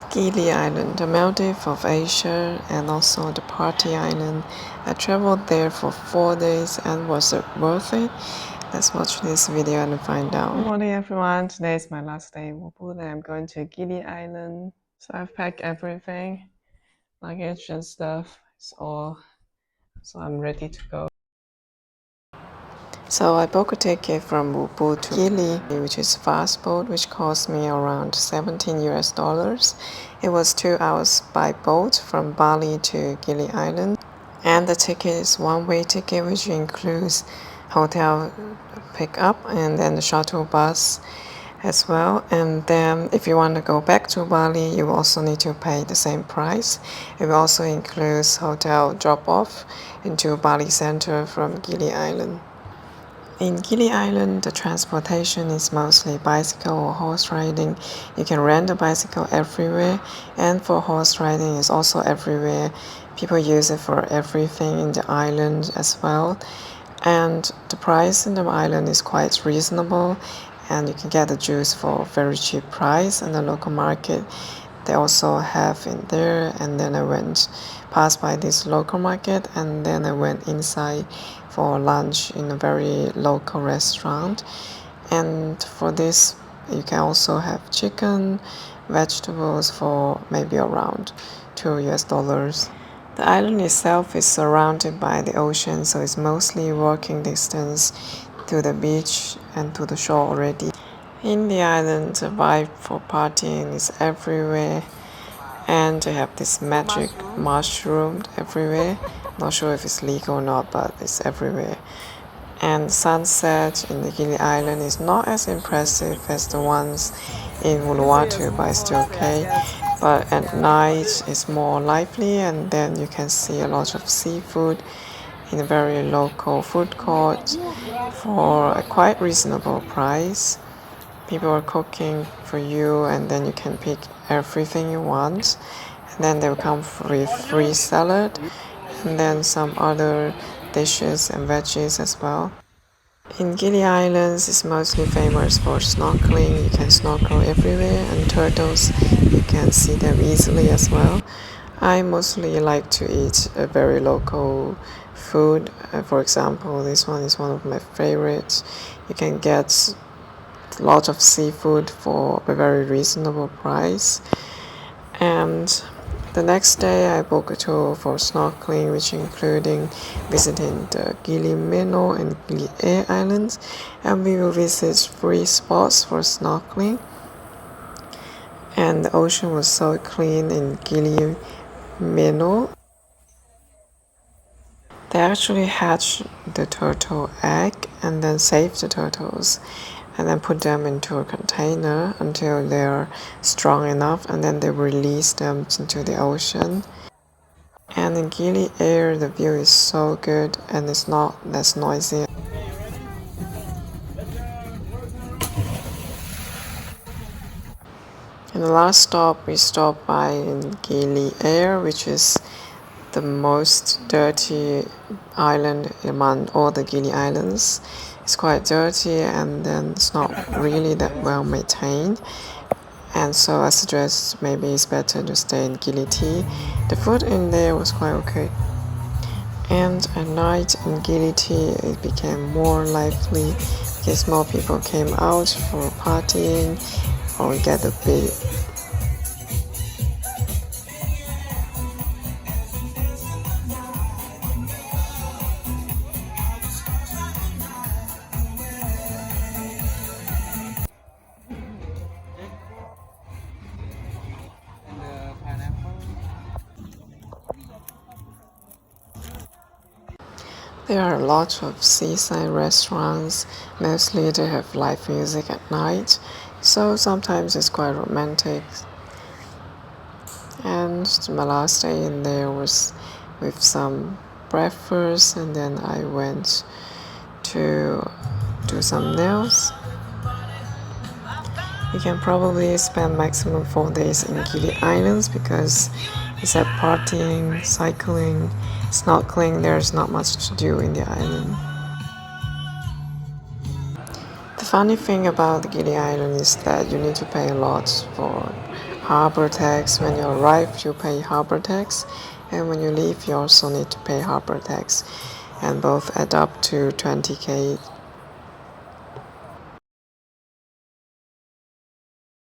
Gili Island, the Maldives of Asia and also the party island. I traveled there for 4 days and was it worth it? Let's watch this video and find out. Good morning everyone, today is my last day in Ubud and I'm going to Gili Island. So I've packed everything, luggage and stuff, so I'm ready to go. So I booked a ticket from Ubud to Gili, which is a fast boat, which cost me around 17 US dollars. It was 2 hours by boat from Bali to Gili Island. And the ticket is one-way ticket, which includes hotel pickup and then the shuttle bus as well. And then if you want to go back to Bali, you also need to pay the same price. It also includes hotel drop-off into Bali Center from Gili Island. In Gili Island, the transportation is mostly bicycle or horse riding. You can rent a bicycle everywhere, and for horse riding is also everywhere. People use it for everything in the island as well. And the price in the island is quite reasonable, and you can get the juice for a very cheap price in the local market. They also have in there, and then I went past by this local market, and then I went inside for lunch in a very local restaurant. And for this you can also have chicken, vegetables for maybe around 2 US dollars. The island itself is surrounded by the ocean, so it's mostly walking distance to the beach and to the shore already. In the island, the vibe for partying is everywhere, and they have this magic mushroom everywhere. Not sure if it's legal or not, but it's everywhere. And sunset in the Gili Island is not as impressive as the ones in Uluwatu, but it's still okay. But at night it's more lively, and then you can see a lot of seafood in a very local food court for a quite reasonable price. People are cooking for you, and then you can pick everything you want, and then they will come with free salad and then some other dishes and veggies as well. In Gili Islands, it's mostly famous for snorkeling. You can snorkel everywhere, and turtles, you can see them easily as well. I mostly like to eat a very local food. For example, this one is one of my favorites. You can get a lot of seafood for a very reasonable price. And the next day I booked a tour for snorkeling, which including visiting the Gili Meno and Gili Islands, and we will visit 3 spots for snorkeling. And the ocean was so clean in Gili Meno. They actually hatch the turtle egg and then save the turtles and then put them into a container until they're strong enough, and then they release them into the ocean. And in Gili Air, the view is so good and it's not less noisy. And the last stop we stopped by in Gili Air, which is the most dirty island among all the Gili Islands. It's quite dirty, and then it's not really that well maintained. And so I suggest maybe it's better to stay in Gili T. The food in there was quite okay. And at night in Gili T, it became more lively because more people came out for partying or get a bit. There are a lot of seaside restaurants. Mostly they have live music at night, so sometimes it's quite romantic. And my last day in there was with some breakfast, and then I went to do some nails. You can probably spend maximum 4 days in Gili Islands because it's at partying, cycling, snorkeling. There's not much to do in the island. The funny thing about the Gili Island is that you need to pay a lot for harbor tax. When you arrive, you pay harbor tax, and when you leave, you also need to pay harbor tax, and both add up to 20k